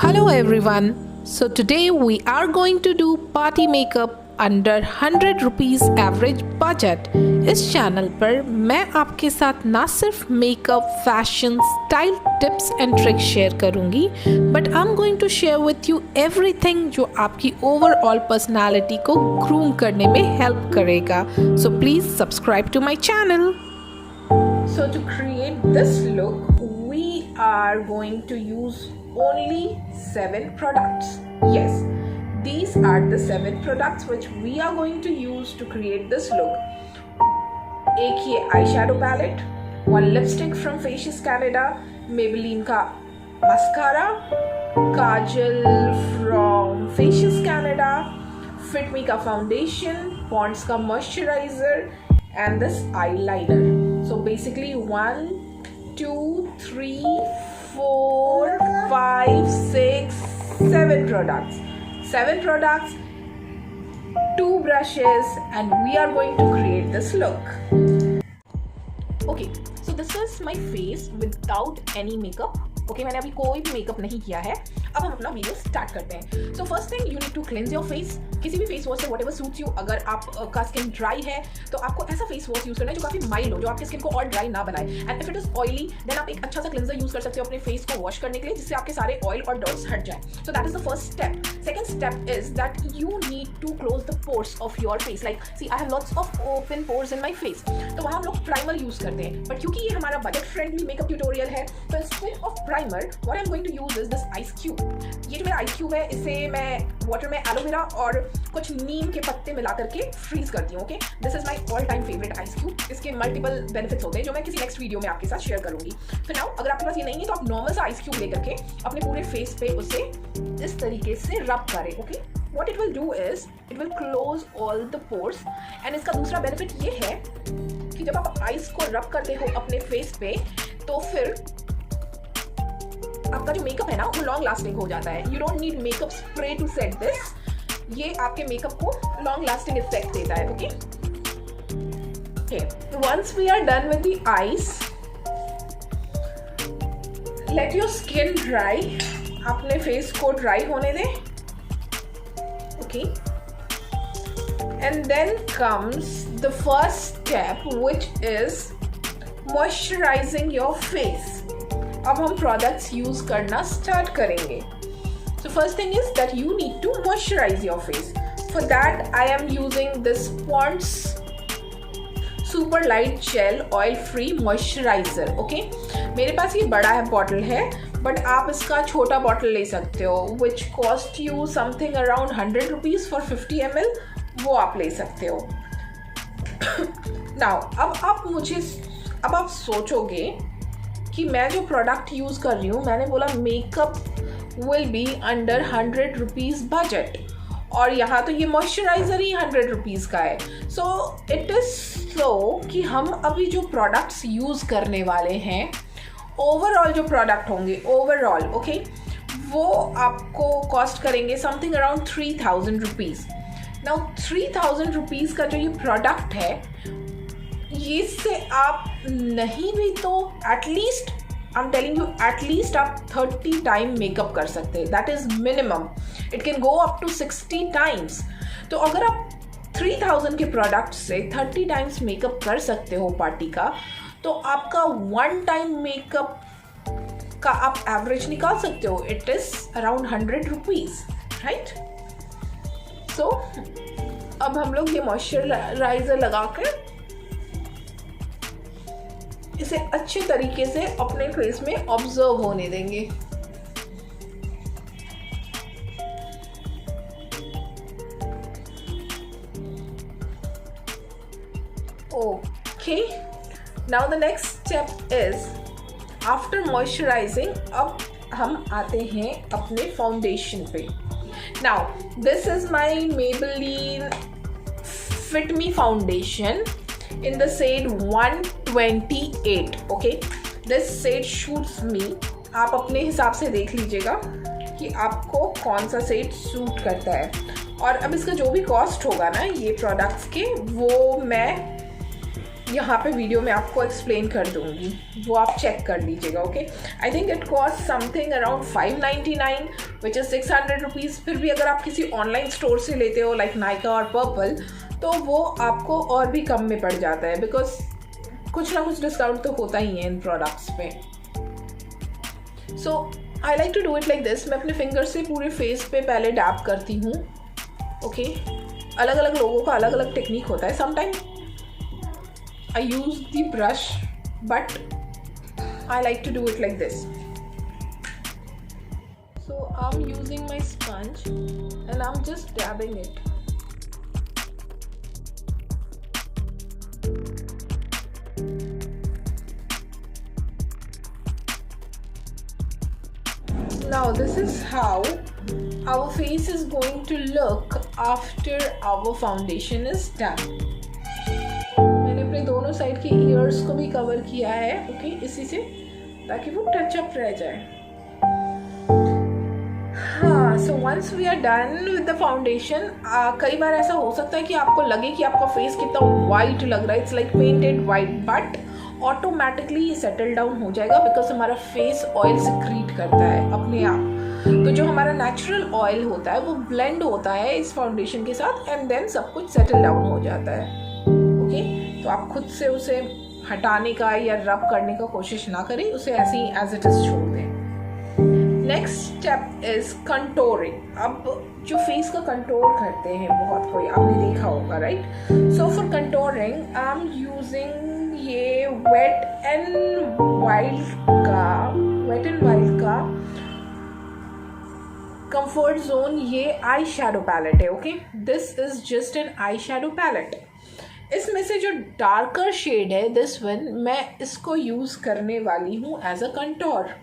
Hello everyone. So today we are going to do party makeup under 100 rupees average budget. इस channel पर मैं आपके साथ ना सिर्फ makeup, fashion, style tips and tricks share करूंगी, but I am going to share with you everything जो आपकी ओवरऑल पर्सनालिटी को ग्रूम करने में हेल्प करेगा. So please subscribe to my channel. So to create this look, we are going to use only 7 products. Yes, these are the 7 products which we are going to use to create this look. एक ये eyeshadow palette, one lipstick from Facious Canada, Maybelline का mascara, Kajal from Facious Canada, Fit Me का foundation, Pond's का moisturizer and this eyeliner. So basically 1, 2, 3, 4, 5, 6, 7 products. 7 products, 2 brushes, and we are going to create this look. Okay, so this is my face without any makeup. Okay, मैंने अभी कोई भी makeup नहीं किया है. अब हम अपना वीडियो स्टार्ट करते हैं. So first thing, you need to cleanse your face. किसी भी फेस वॉश से व्हाटएवर सूट्स यू. अगर आपका स्किन ड्राई है तो आपको ऐसा फेस वॉश यूज करना है जो काफी माइल्ड हो, जो आपकी स्किन को और ड्राई ना बनाए. And if it is oily then आप एक अच्छा सा क्लेंजर यूज कर सकते हो अपने फेस को वॉश करने के लिए, जिससे आपके सारे ऑयल और डर्ट्स हट जाए. So that is the first step. Second step is that you need to close the pores of your face. Like see, I have lots of open pores in my face. तो वहाँ हम लोग primer use करते हैं, but क्योंकि ये हमारा budget friendly makeup tutorial है, तो instead of primer what I am going to use is this ice cube. ये जो मेरा आइस क्यूब है, इसे मैं वाटर में एलोवेरा और कुछ नीम के पत्ते मिला करके फ्रीज करती हूँ. Okay, this is my all time favourite ice cube. इसके मल्टीपल बेनिफिट्स होते हैं जो मैं किसी नेक्स्ट वीडियो में आपके साथ शेयर करूंगी. तो नाउ अगर आपके पास ये नहीं है तो आप नॉर्मल सा आइस क्यूब लेकर के अपने पूरे फेस पे उसे इस तरीके से रब करें. Okay, what it will do is it will close all the pores. and इसका दूसरा बेनिफिट ये है कि जब आप आइस को रब करते हो अपने फेस पे तो फिर आपका जो मेकअप है ना वो लॉन्ग लास्टिंग हो जाता है. You don't need makeup spray to set this. ये आपके मेकअप को लॉन्ग लास्टिंग इफेक्ट देता है. Okay, once we are done with the ice, let your skin dry. अपने फेस को ड्राई होने दें. Okay, and then comes the first step, which is moisturizing your face. अब हम products use करना start करेंगे. So first thing is that you need to moisturize your face. For that I am using this Pond's Super Light Gel Oil Free Moisturizer. Okay, मेरे पास ये बड़ा है bottle है, but आप इसका छोटा बॉटल ले सकते हो which cost you something around 100 rupees for 50 ml. वो आप ले सकते हो. नाउ अब आप सोचोगे कि मैं जो प्रोडक्ट यूज़ कर रही हूँ, मैंने बोला makeup will be under 100 rupees budget, और यहाँ तो ये मॉइस्चराइज़र ही 100 रुपीज़ का है. सो इट इज़ सो कि हम अभी जो प्रोडक्ट्स यूज़ करने वाले हैं, ओवरऑल जो प्रोडक्ट होंगे ओवरऑल, ओके, वो आपको कॉस्ट करेंगे something around 3000 rupees. Now 3000 rupees का जो ये प्रोडक्ट है, ये से आप नहीं भी तो at least I am telling you, at least आप 30 टाइम मेकअप कर सकते हैं. That is minimum. It can go up to 60 times. तो अगर आप 3000 के प्रोडक्ट से 30 टाइम्स मेकअप कर सकते हो पार्टी का, तो आपका 1 टाइम मेकअप का आप एवरेज निकाल सकते हो. It is around 100 rupees, right. So अब हम लोग ये मॉइस्चराइजर लगाकर इसे अच्छे तरीके से अपने फेस में ऑब्जर्व होने देंगे. Okay, now the next step is after moisturizing, अब हम आते हैं अपने फाउंडेशन पे. Now this is my Maybelline Fit Me foundation in the shade 128. Okay, this shade suits me. आप अपने हिसाब से देख लीजिएगा कि आपको कौन सा शेड सूट करता है. और अब इसका जो भी कॉस्ट होगा ना ये प्रोडक्ट्स के, वो मैं यहाँ पे वीडियो में आपको एक्सप्लेन कर दूँगी, वो आप चेक कर लीजिएगा। Okay, I think it cost something around 599 which is 600 rupees. फिर भी अगर आप किसी ऑनलाइन स्टोर से लेते हो लाइक नायका और पर्पल, तो वो आपको और भी कम में पड़ जाता है, बिकॉज कुछ ना कुछ डिस्काउंट तो होता ही है इन प्रोडक्ट्स पे। So I like to do it like this. मैं अपने फिंगर से पूरे फेस पे पहले डैप करती हूँ। ओके, अलग अलग लोगों का अलग अलग टेक्निक होता है। Sometime I use the brush, but I like to do it like this. So I am using my sponge and I am just dabbing it. Now this is how our face is going to look after our foundation is done. मैंने अपने दोनों side के years को भी cover किया है, okay, इसी से, ताकि वो टच अप रह जाए। हाँ, so once we are done with the foundation, कई बार ऐसा हो सकता है कि आपको लगे कि आपका फेस कितना वाइट लग रहा है, it's like painted white, but automatically ये सेटल डाउन हो जाएगा बिकॉज हमारा फेस ऑयल सिक्रीट करता है अपने आप। तो जो हमारा नेचुरल ऑयल होता है वो ब्लेंड होता है इस फाउंडेशन के साथ एंड देन सब कुछ सेटल डाउन हो जाता है। ओके, तो आप खुद से उसे हटाने का या रब करने का कोशिश ना करें, उसे ऐसे ही एज इट इज छोड़ दें। Next step is contouring. अब जो फेस का कंटोर करते हैं बहुत कोई, आपने देखा होगा, right? So for contouring I am using ये वेट एंड वाइल्ड का कंफर्ट जोन, ये आई शैडो पैलेट है। Okay, this is just an eye shadow palette. इसमें से जो डार्कर शेड है दिस वन, मैं इसको यूज करने वाली हूँ as a contour.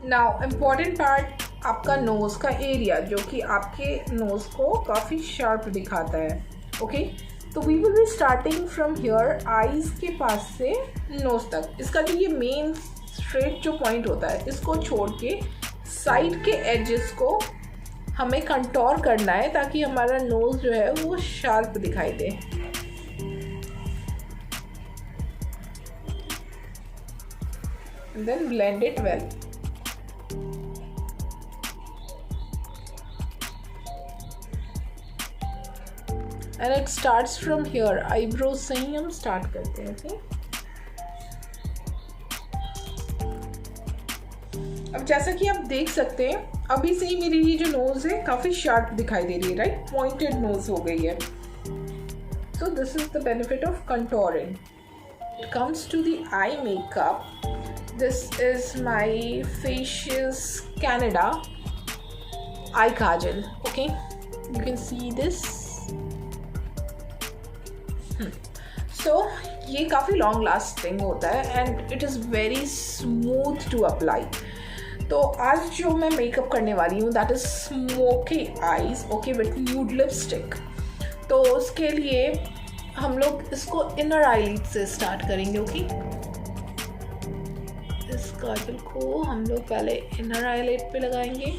Now important part, आपका नोज़ का एरिया, जो कि आपके नोज़ को काफ़ी शार्प दिखाता है। ओके, तो we will be starting from here, eyes के पास से नोज़ तक। इसका जो ये मेन स्ट्रेट जो पॉइंट होता है, इसको छोड़ के साइड के एजेस को हमें कंटोर करना है ताकि हमारा नोज़ जो है वो शार्प दिखाई दे। Then blend it well. And it starts from here, eyebrows से ही हम स्टार्ट करते हैं। ओके, अब जैसा कि आप देख सकते हैं, अभी से ही मेरी ये जो नोज है काफ़ी शार्प दिखाई दे रही है, राइट? पॉइंटेड नोज हो गई है। So this is the benefit of contouring. It comes to the eye makeup. This is my Faces Canada eye kajal. Okay, you can see this. So ये काफ़ी लॉन्ग लास्टिंग होता है and it is very smooth to apply. तो आज जो मैं makeup करने वाली हूँ that is smoky eyes, okay, with nude lipstick. तो उसके लिए हम लोग इसको इनर आईलिड से स्टार्ट करेंगे। ओके, इस काजल को हम लोग पहले इनर आईलिड पे लगाएंगे।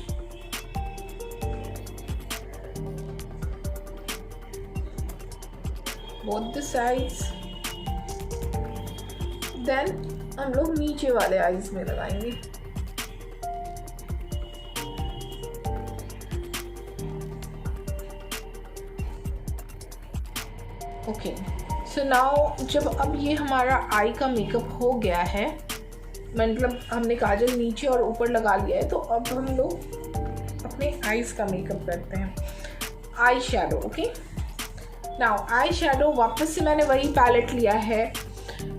Both the sides. देन हम लोग नीचे वाले आईज में लगाएंगे। ओके, सो नाउ जब अब ये हमारा आई का मेकअप हो गया है, मतलब हमने काजल नीचे और ऊपर लगा लिया है, तो अब हम लोग अपने आईज का मेकअप करते हैं। Eye shadow. Okay, now eye shadow, वापस से मैंने वही पैलेट लिया है।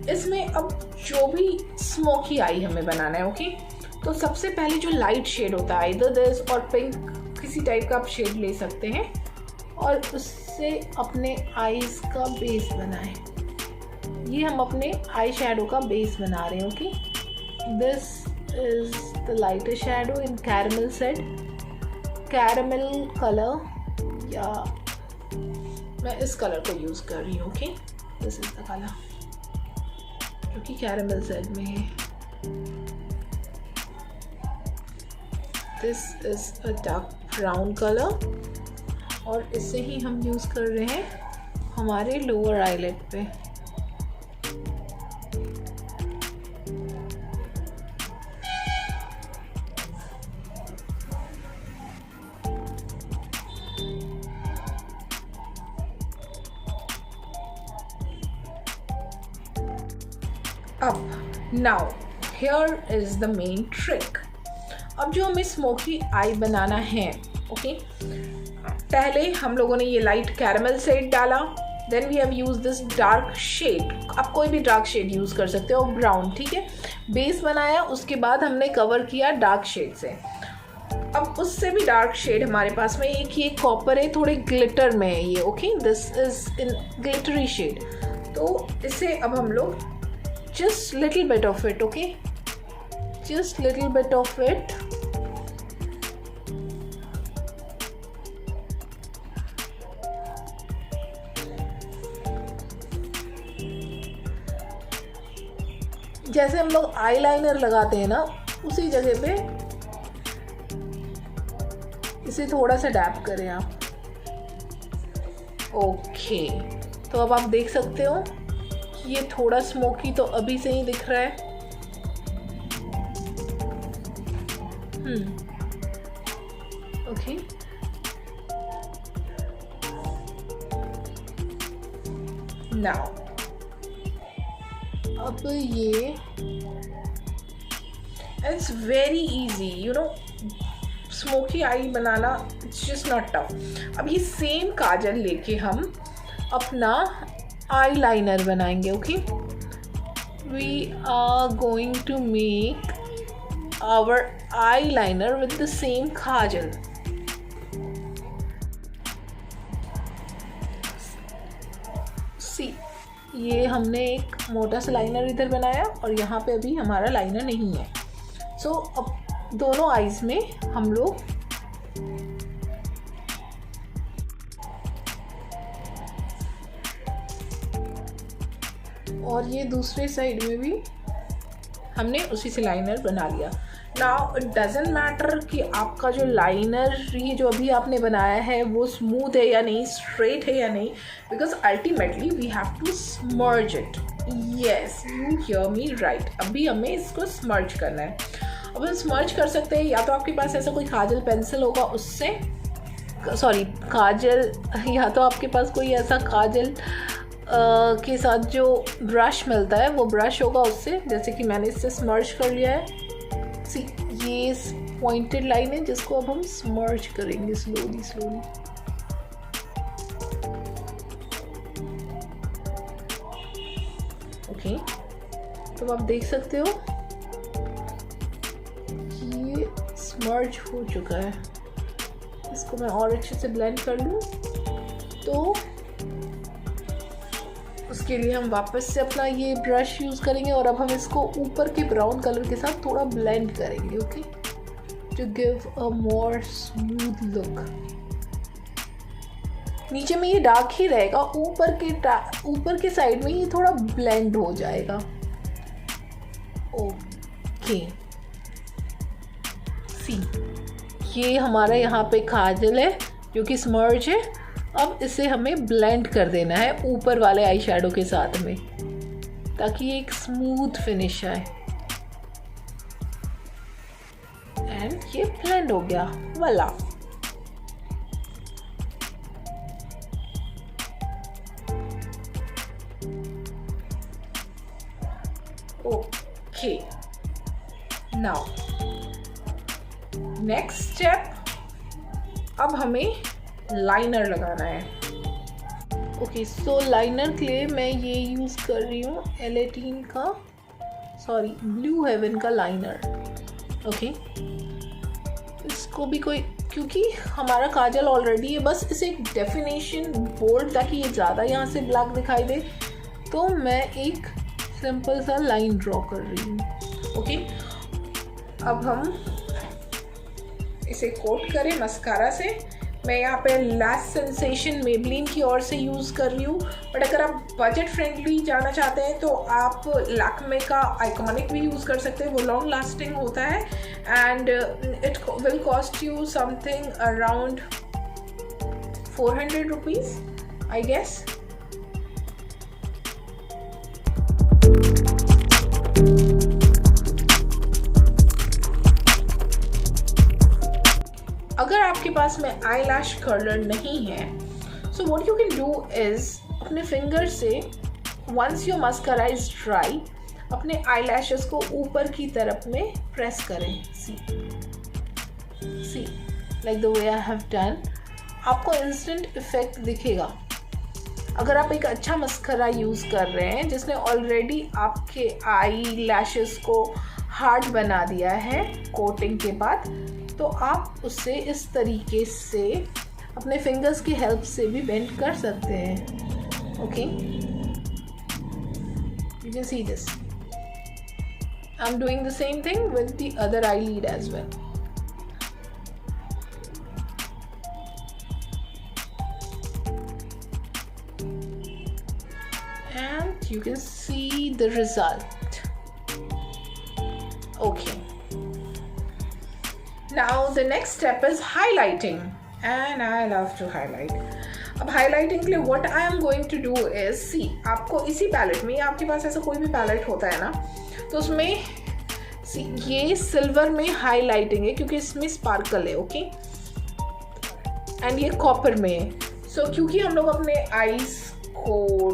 इसमें अब जो भी स्मोकी आई हमें बनाना है, ओके, तो सबसे पहले जो लाइट शेड होता है इधर दिस और पिंक किसी टाइप का आप शेड ले सकते हैं और उससे अपने आईज का बेस बनाएं। ये हम अपने आई शैडो का बेस बना रहे हैं। Okay, this is the lighter shadow in caramel shade, caramel colour, या मैं इस कलर को यूज़ कर रही हूँ। Okay, this is the colour जो कि कैरमल शेड में है। This is a dark brown colour और इसे ही हम यूज़ कर रहे हैं हमारे लोअर आईलिड पे। अब now here is the main trick. अब जो हमें स्मोकी आई बनाना है, ओके, पहले हम लोगों ने ये लाइट कैरमल शेड डाला, then we have use this dark shade. आप कोई भी डार्क शेड यूज़ कर सकते हो, ब्राउन, ठीक है। बेस बनाया, उसके बाद हमने कवर किया डार्क शेड से। अब उससे भी डार्क शेड हमारे पास में एक ये कॉपर है, थोड़े ग्लिटर में है ये। Okay, this is in glittery shade. तो इसे अब हम लोग just little bit of it, okay, just little bit of it, जैसे हम लोग आईलाइनर लगाते हैं ना, उसी जगह पे इसे थोड़ा सा डैप करें आप। ओके, तो अब आप देख सकते हो ये थोड़ा स्मोकी तो अभी से ही दिख रहा है। ओके, नाउ अब ये it's very easy, you know, smoky I banana it's just not tough. अब ये सेम काजल लेके हम अपना eyeliner बनाएंगे। Okay, we are going to make our eyeliner with the same kajal। See, ये हमने एक मोटा सा लाइनर इधर बनाया और यहाँ पे अभी हमारा लाइनर नहीं है। सो अब दोनों आईज में हम लोग और ये दूसरे साइड में भी हमने उसी से लाइनर बना लिया। नाउ इट डजेंट मैटर कि आपका जो लाइनर ये जो अभी आपने बनाया है वो स्मूथ है या नहीं, स्ट्रेट है या नहीं, because ultimately we have to smudge it. Yes, you hear me right. अभी हमें इसको स्मर्ज करना है। अब हम स्मर्ज कर सकते हैं, या तो आपके पास ऐसा कोई काजल पेंसिल होगा उससे, सॉरी काजल, या तो आपके पास कोई ऐसा काजल के साथ जो ब्रश मिलता है वो ब्रश होगा उससे, जैसे कि मैंने इससे स्मर्ज कर लिया है। सी, ये पॉइंटेड लाइन है जिसको अब हम स्मर्ज करेंगे स्लोली स्लोली। ओके, तो आप देख सकते हो कि ये स्मर्ज हो चुका है। इसको मैं और अच्छे से ब्लेंड कर लूँ, तो उसके लिए हम वापस से अपना ये ब्रश यूज़ करेंगे और अब हम इसको ऊपर के ब्राउन कलर के साथ थोड़ा ब्लेंड करेंगे। Okay, to give a more smooth look. नीचे में ये डार्क ही रहेगा, ऊपर के साइड में ये थोड़ा ब्लेंड हो जाएगा। ओके, सी, ये हमारा यहाँ पे काजल है जो कि स्मर्ज है। अब इसे हमें ब्लेंड कर देना है ऊपर वाले आई शैडो के साथ में, ताकि ये एक स्मूथ फिनिश आए। एंड ये ब्लेंड हो गया, वाला। ओके, नाउ नेक्स्ट स्टेप, अब हमें लाइनर लगाना है। ओके, सो लाइनर के लिए मैं ये यूज़ कर रही हूँ L18 का, सॉरी, ब्लू हेवन का लाइनर। ओके, इसको भी कोई, क्योंकि हमारा काजल ऑलरेडी है, बस इसे एक डेफिनेशन बोल्ड ताकि ये ज़्यादा यहाँ से ब्लैक दिखाई दे, तो मैं एक सिंपल सा लाइन ड्रॉ कर रही हूँ। ओके, अब हम इसे कोट करें मस्कारा से। मैं यहाँ पे लैश सेंसेशन मेबलिन की ओर से यूज़ कर रही हूँ, बट अगर आप बजट फ्रेंडली जाना चाहते हैं तो आप लैक्मे का आइकॉनिक भी यूज़ कर सकते हैं, वो लॉन्ग लास्टिंग होता है and it will cost you something around 400 rupees I guess. अगर आपके पास में आई लैश कर्लर नहीं है, so what you can do is अपने फिंगर से once your mascara is dry अपने आई लैशेस को ऊपर की तरफ में प्रेस करें। See like the way I have done, आपको इंस्टेंट इफेक्ट दिखेगा। अगर आप एक अच्छा मस्कारा यूज़ कर रहे हैं जिसने ऑलरेडी आपके आई लैशेस को हार्ड बना दिया है कोटिंग के बाद, तो आप उससे इस तरीके से अपने फिंगर्स की हेल्प से भी बेंड कर सकते हैं। Okay, you can see this, I am doing the same thing with the other eyelid as well. And you can see the result. Okay. Now the next step is highlighting, and I love to highlight. अब highlighting के लिए what I am going to do is, see, आपको इसी palette में, आपके पास ऐसा कोई भी पैलेट होता है ना, तो उसमें see, ये सिल्वर में हाईलाइटिंग है क्योंकि इसमें स्पार्कल है। ओके, एंड ये कॉपर में है। सो क्योंकि हम लोग अपने आईज को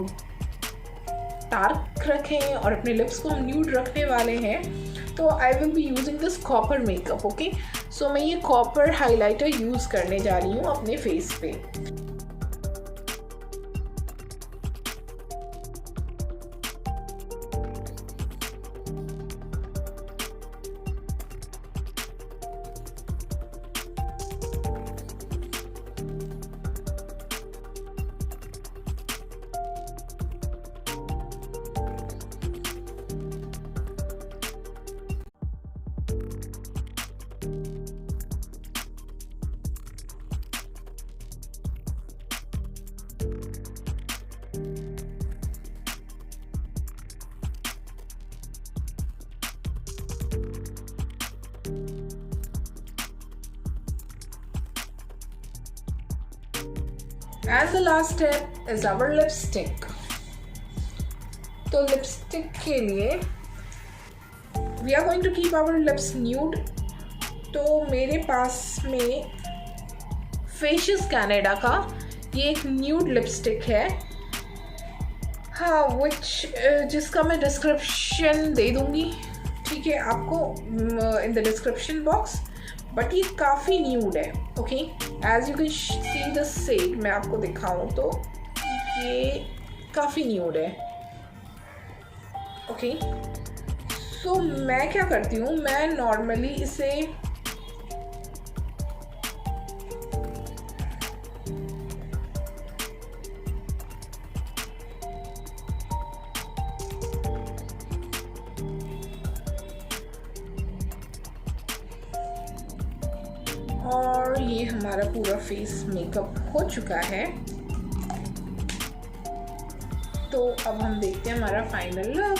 डार्क रखें और अपने लिप्स को हम न्यूड रखने वाले हैं, तो I will be using this copper makeup. Okay, so मैं ये कॉपर हाइलाइटर यूज़ करने जा रही हूँ अपने फेस पे। As the last step is our lipstick. तो लिपस्टिक के लिए we are going to keep our lips nude. तो मेरे पास में Facious Canada का ये एक न्यूड लिपस्टिक है, हाँ, जिसका मैं डिस्क्रिप्शन दे दूँगी, ठीक है, आपको in the description box. But ये काफ़ी न्यूड है। Okay, as you can see the shade, मैं आपको दिखाऊं तो ये काफ़ी न्यूड है। ओके, सो मैं क्या करती हूँ, मैं नॉर्मली इसे और ये हमारा पूरा फेस मेकअप हो चुका है। तो अब हम देखते हैं हमारा फाइनल लुक।